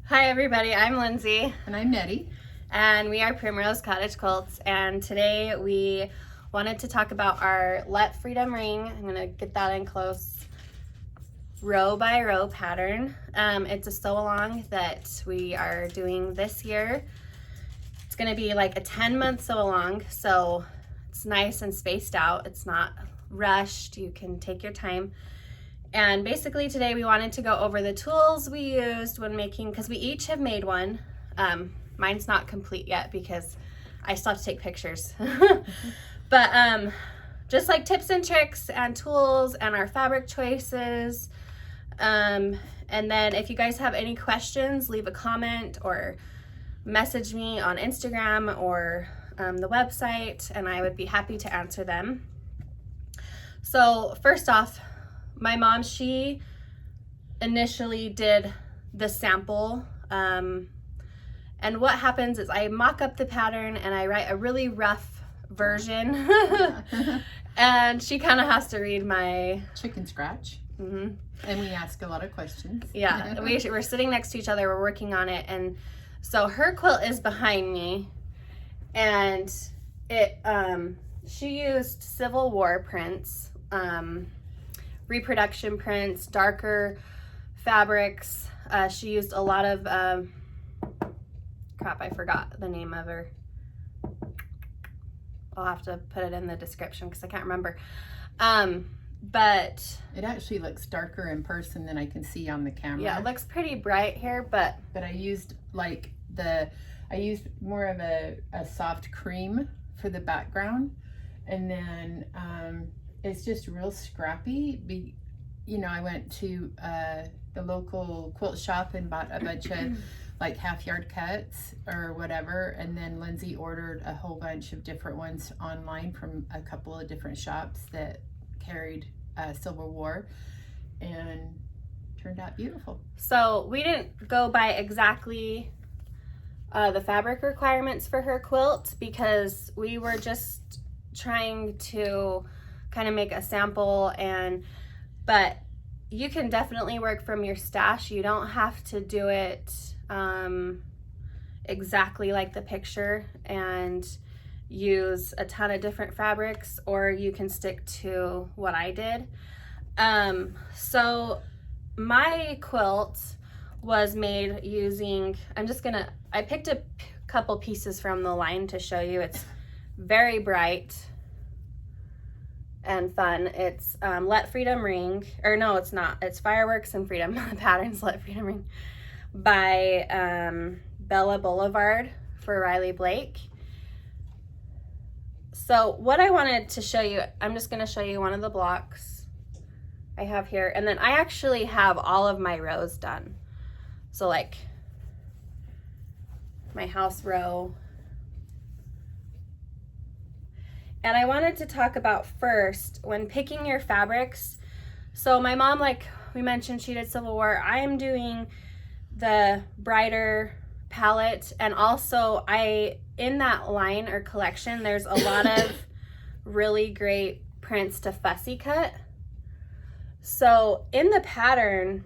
Hi everybody, I'm Lindsay. And I'm Nettie. And we are Primrose Cottage Quilts, and today we wanted to talk about our Let Freedom Ring. I'm going to get that in close. Row by row pattern. It's a sew along that we are doing this year. It's going to be like a 10-month sew along, so it's nice and spaced out. It's not rushed. You can take your time. And basically today we wanted to go over the tools we used when making, because we each have made one. Mine's not complete yet because I still have to take pictures. But just like tips and tricks and tools and our fabric choices. And then if you guys have any questions, leave a comment or message me on Instagram or the website, and I would be happy to answer them. So first off, my mom, she initially did the sample, and what happens is I mock up the pattern and I write a really rough version and she kind of has to read my chicken scratch. Mm-hmm. And we ask a lot of questions. Yeah, we're sitting next to each other, we're working on it, and so her quilt is behind me, and it she used Civil War prints, reproduction prints, darker fabrics. She used a lot of crap, I forgot the name of her. I'll have to put it in the description because I can't remember. But it actually looks darker in person than I can see on the camera. Yeah, it looks pretty bright here, but I used more of a soft cream for the background, and then it's just real scrappy. I went to the local quilt shop and bought a bunch of like half-yard cuts or whatever, and then Lindsay ordered a whole bunch of different ones online from a couple of different shops that carried Civil War, and turned out beautiful. So we didn't go by exactly the fabric requirements for her quilt because we were just trying to kind of make a sample, but you can definitely work from your stash. You don't have to do it exactly like the picture and use a ton of different fabrics, or you can stick to what I did. So my quilt was made using, I picked a couple pieces from the line to show you. It's very bright and fun. It's Let Freedom Ring, or no, it's not. It's Fireworks and Freedom. The pattern's Let Freedom Ring by Bella Boulevard for Riley Blake. So what I wanted to show you, I'm just going to show you one of the blocks I have here, and then I actually have all of my rows done. So like my house row. And I wanted to talk about first, when picking your fabrics. So my mom, like we mentioned, she did Civil War. I am doing the brighter palette, and also in that line or collection, there's a lot of really great prints to fussy cut. So in the pattern,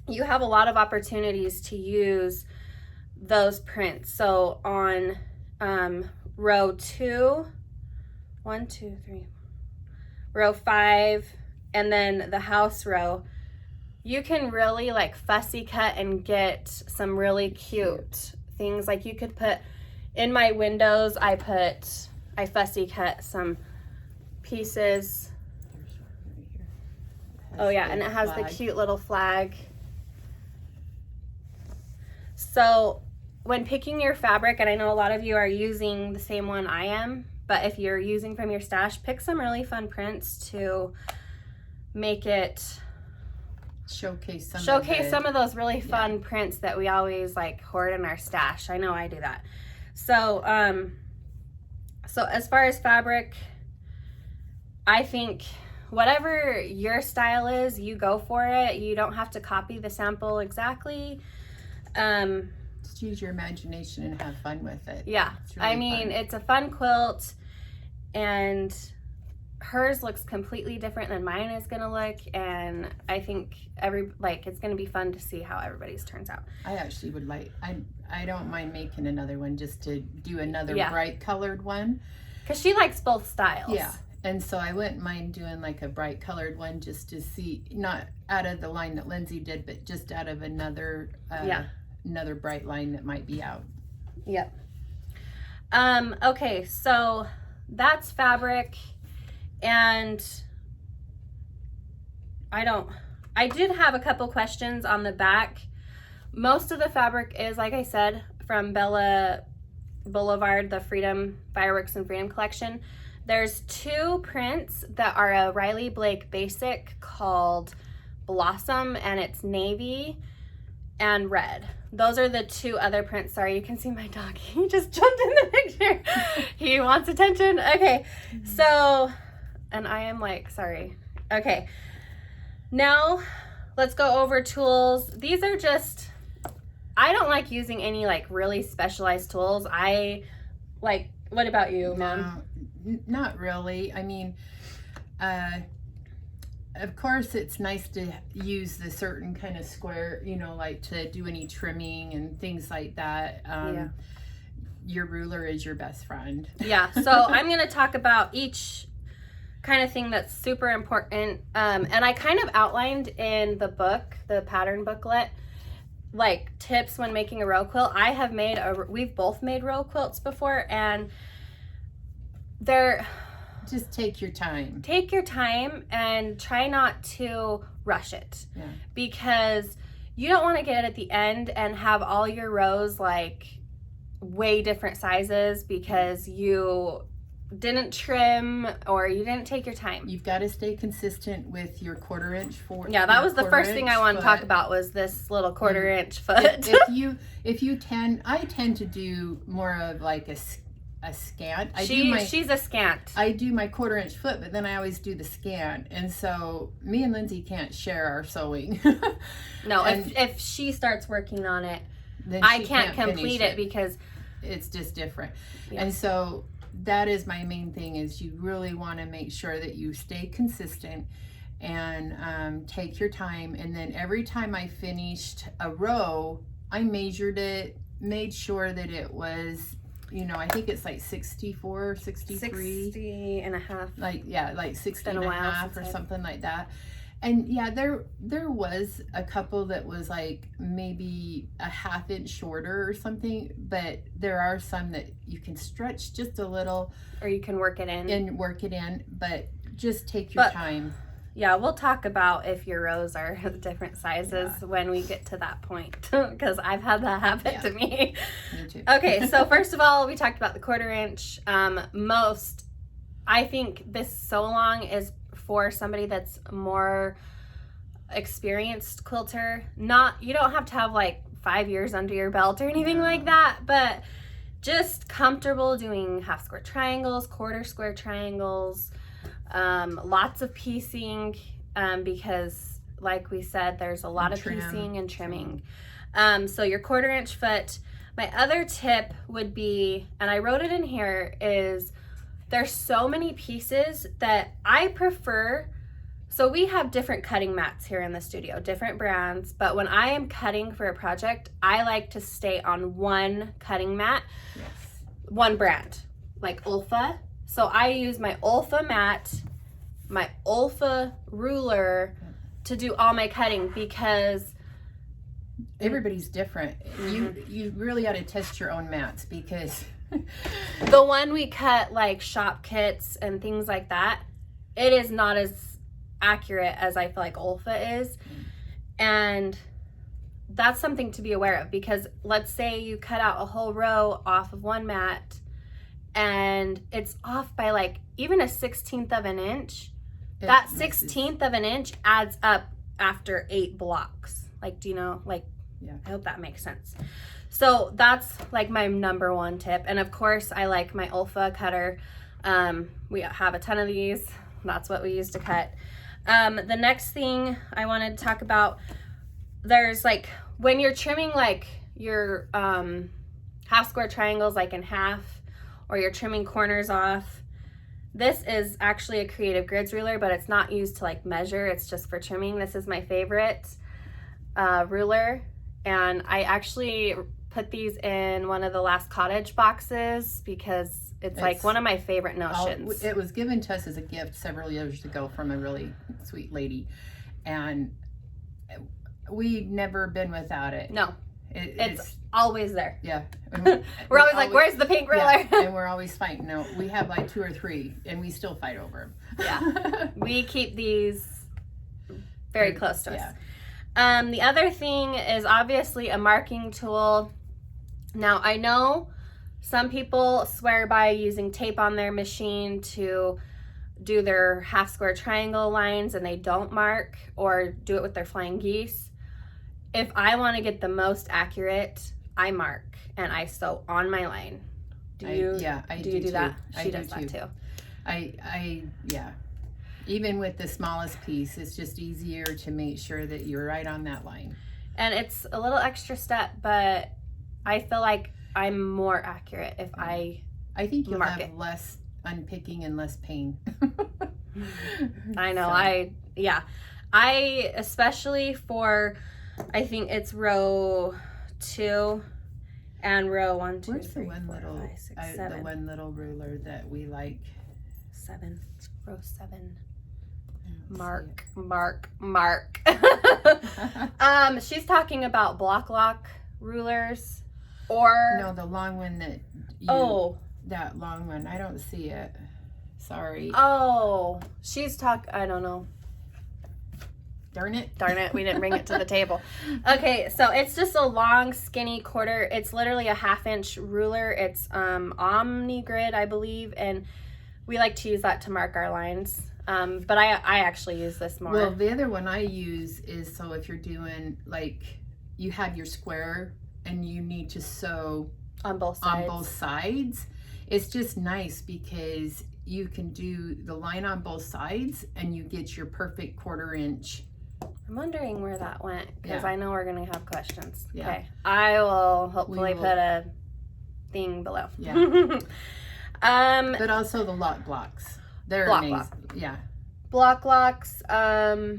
you have a lot of opportunities to use those prints. So on row 2, 1, 2, 3, row 5, and then the house row, you can really like fussy cut and get some really cute things. Like you could put in my windows, I fussy cut some pieces. Oh yeah, and it has the cute little flag. So when picking your fabric, and I know a lot of you are using the same one I am, but if you're using from your stash, pick some really fun prints to make it showcase some of those really fun prints that we always like hoard in our stash. I know I do that. So so as far as fabric, I think whatever your style is, you go for it. You don't have to copy the sample exactly. Just use your imagination and have fun with it. Yeah, really, I mean, fun. It's a fun quilt, and hers looks completely different than mine is gonna look, and I think it's gonna be fun to see how everybody's turns out. I actually would like, I don't mind making another one just to do another bright colored one. Because she likes both styles. Yeah. And so I wouldn't mind doing like a bright colored one just to see, not out of the line that Lindsay did, but just out of another another bright line that might be out. Yep. Okay, so that's fabric, and I did have a couple questions on the back. Most of the fabric is, like I said, from Bella Boulevard, the Freedom Fireworks and Freedom collection. There's 2 prints that are a Riley Blake basic called Blossom, and it's navy and red. Those are the 2 other prints. Sorry, you can see my dog. He just jumped in the picture. He wants attention. Okay, so, and I am like, sorry. Okay, now let's go over tools. These are just, I don't like using any like really specialized tools. What about you, Mom? Not really. I mean, of course it's nice to use the certain kind of square, like to do any trimming and things like that. Your ruler is your best friend. Yeah, so I'm going to talk about each kind of thing that's super important. And I kind of outlined in the book, the pattern booklet, like tips when making a row quilt. We've both made row quilts before, and just take your time. Take your time and try not to rush it. Yeah. Because you don't want to get at the end and have all your rows like way different sizes because you didn't trim or you didn't take your time. You've got to stay consistent with your 1/4 inch foot. Yeah, that was the first thing I wanted to talk about, was this little 1/4 inch foot. I tend to do more of like a scant. She's a scant. I do my 1/4 inch foot, but then I always do the scant, and so me and Lindsay can't share our sewing. No, if she starts working on it, then I can't complete it because it's just different. Yeah. And so that is my main thing, is you really want to make sure that you stay consistent and take your time. And then every time I finished a row, I measured it, made sure that it was, I think it's like 64, 63. 60 and a half. Like 60 and a half or something like that. And yeah, there was a couple that was like maybe a 1/2 inch shorter or something, but there are some that you can stretch just a little. Or you can work it in. But just take your time. Yeah, we'll talk about if your rows are different sizes when we get to that point, because I've had that happen to me. Me too. Okay, so first of all, we talked about the 1/4 inch. I think this sew along is for somebody that's more experienced quilter. You don't have to have like 5 years under your belt or anything like that, but just comfortable doing 1/2 square triangles, 1/4 square triangles, lots of piecing, because like we said, there's a lot of piecing and trimming. So your 1/4 inch foot. My other tip would be, and I wrote it in here, is there's so many pieces that I prefer. So we have different cutting mats here in the studio, different brands, but when I am cutting for a project, I like to stay on one cutting mat, one brand, like Ulfa. So I use my Ulfa mat, my Ulfa ruler to do all my cutting, because everybody's different. You really ought to test your own mats, because the one we cut like shop kits and things like that, it is not as accurate as I feel like Ulfa is. And that's something to be aware of, because let's say you cut out a whole row off of one mat and it's off by like even a 1/16 of an inch. That 1/16 of an inch adds up after 8 blocks. Like, do you know, like, I hope that makes sense. So that's like my number one tip. And of course I like my Ulfa cutter. We have a ton of these. That's what we use to cut. The next thing I wanted to talk about, there's like, when you're trimming like your 1/2 square triangles like in half, or you're trimming corners off, This is actually a Creative Grids ruler, but it's not used to like measure. It's just for trimming. This is my favorite ruler. And I actually put these in one of the last Cottage boxes because it's like one of my favorite notions. It was given to us as a gift several years ago from a really sweet lady. And we've never been without it. No. It's always there. Yeah. We're always like, where's the pink ruler? Yeah, and we're always fighting. No, we have like 2 or 3 and we still fight over them. Yeah. We keep these very close to us. The other thing is obviously a marking tool. Now I know some people swear by using tape on their machine to do their half square triangle lines and they don't mark, or do it with their flying geese. If I want to get the most accurate, I mark and I sew on my line. Do you do that? She does that too. Yeah. Even with the smallest piece, it's just easier to make sure that you're right on that line. And it's a little extra step, but I feel like I'm more accurate if I think you'll mark have less unpicking and less pain. I know. I especially for, I think it's row 2 and row 1, 2, Where's 3, the one 4, little 5, 6, 7. the one little ruler that we like? 7. It's row 7. Mark. She's talking about block lock rulers, or no, the long one that that long one. I don't see it. Sorry. Oh, I don't know. Darn it, we didn't bring it to the table. Okay, so it's just a long skinny quarter. It's literally a 1/2 inch ruler. It's Omni Grid, I believe, and we like to use that to mark our lines. But I actually use this more. Well, the other one I use is, so if you're doing, like, you have your square and you need to sew on both sides, it's just nice because you can do the line on both sides and you get your perfect 1/4 inch. I'm wondering where that went because I know we're going to have questions. Yeah. Okay. I will hopefully put a thing below. Yeah. But also the lock blocks. They're amazing. Yeah. Block locks. For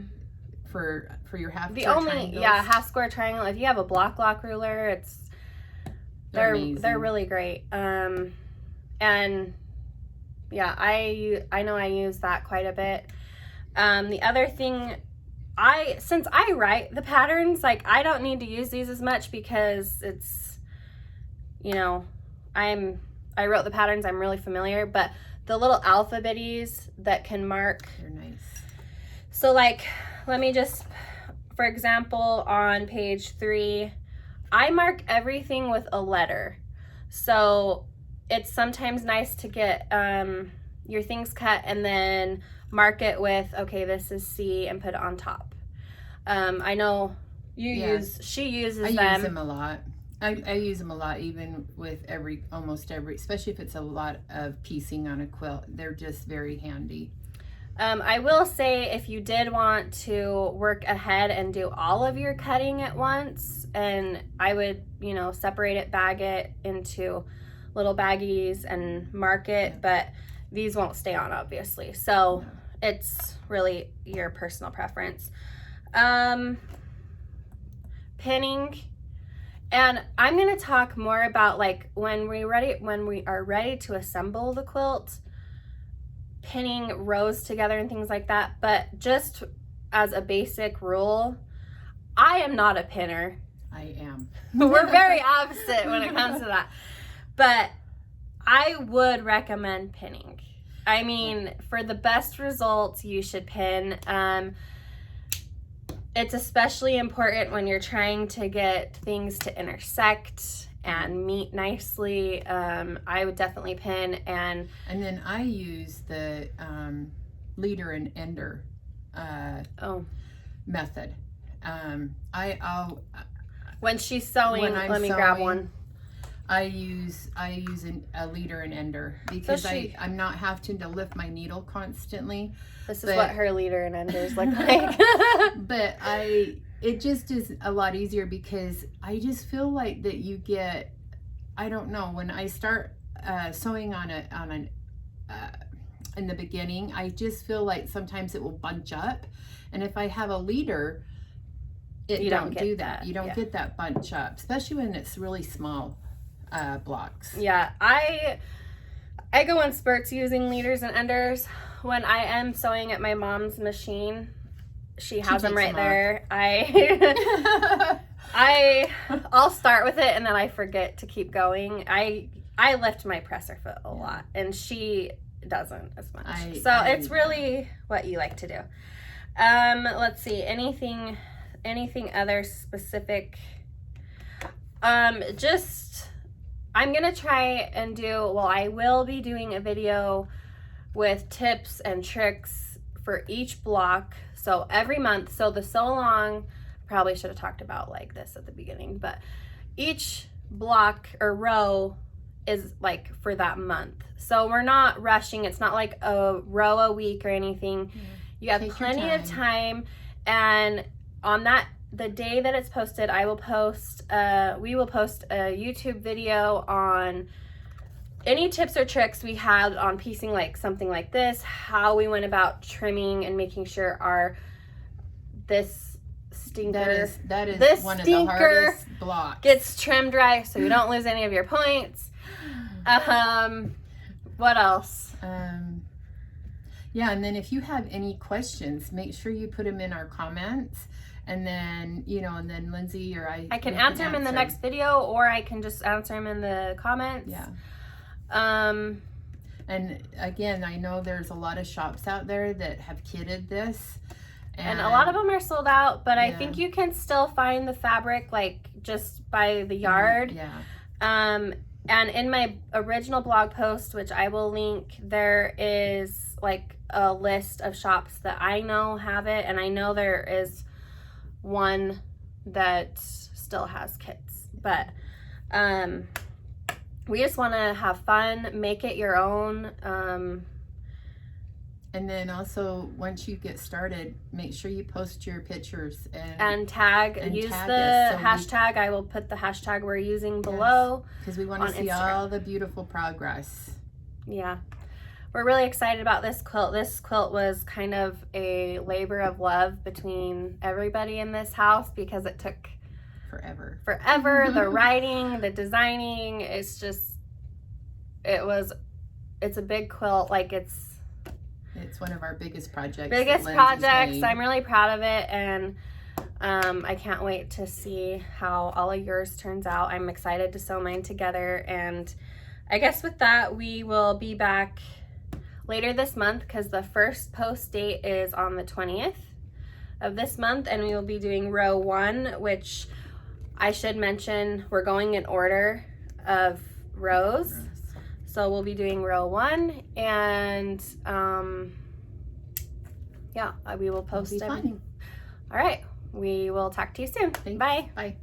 your half triangles. Half square triangle. If you have a block lock ruler, they're really great. And yeah, I know I use that quite a bit. The other thing, since I write the patterns, like, I don't need to use these as much because it's, I wrote the patterns, I'm really familiar, but the little alphabetties that can mark, they're nice. So like, let me just, for example, on page 3, I mark everything with a letter. So it's sometimes nice to get your things cut and then mark it with, okay, this is C, and put it on top. I know she uses them. I use them a lot. I use them a lot, even with almost every, especially if it's a lot of piecing on a quilt. They're just very handy. I will say, if you did want to work ahead and do all of your cutting at once, and I would, separate it, bag it into little baggies and mark it, but these won't stay on, obviously. So it's really your personal preference. Pinning. And I'm going to talk more about, like, when we are ready to assemble the quilt, pinning rows together and things like that. But just as a basic rule, I am not a pinner. I am. We're very opposite when it comes to that. But I would recommend pinning. I mean, for the best results, you should pin. It's especially important when you're trying to get things to intersect and meet nicely. I would definitely pin. And then I use the leader and ender method. When she's sewing, let me grab one. I use a leader and ender because I'm not having to lift my needle constantly. This is what her leader and enders look like. But it just is a lot easier because I just feel like that you get, I don't know, when I start sewing on a in the beginning. I just feel like sometimes it will bunch up, and if I have a leader, you don't do that. You don't get that bunch up, especially when it's really small blocks. Yeah, I go in spurts using leaders and enders. When I am sewing at my mom's machine, she has them right there. I'll start with it and then I forget to keep going. I lift my presser foot a lot, and she doesn't as much. It's really what you like to do. Let's see, anything other specific? Just, I'm gonna try and I will be doing a video with tips and tricks for each block. So every month, so the sew along, probably should have talked about like this at the beginning, but each block or row is like for that month. So we're not rushing. It's not like a row a week or anything. You have plenty of time. And on the day that it's posted, we will post a YouTube video on any tips or tricks we had on piecing like something like this, how we went about trimming and making sure this stinker one of the hardest blocks gets trimmed right so you don't lose any of your points. What else? Yeah, and then if you have any questions, make sure you put them in our comments, and then Lindsay or I can answer them in the next video, or I can just answer them in the comments. Yeah. And again, I know there's a lot of shops out there that have kitted this, and a lot of them are sold out, but I think you can still find the fabric like just by the yard. And in my original blog post, which I will link, there is like a list of shops that I know have it, and I know there is one that still has kits, but we just want to have fun, make it your own. And then also, once you get started, make sure you post your pictures and tag. Use the hashtag. I will put the hashtag we're using below. Because we want to see all the beautiful progress. Yeah. We're really excited about this quilt. This quilt was kind of a labor of love between everybody in this house because it took forever. The writing, the designing, it's a big quilt. Like it's one of our biggest projects. I'm really proud of it, and I can't wait to see how all of yours turns out. I'm excited to sew mine together, and I guess with that, we will be back later this month because the first post date is on the 20th of this month, and we will be doing row 1, which I should mention we're going in order of rows. So we'll be doing row 1, and we will post everything. All right, we will talk to you soon. Thanks. Bye. Bye.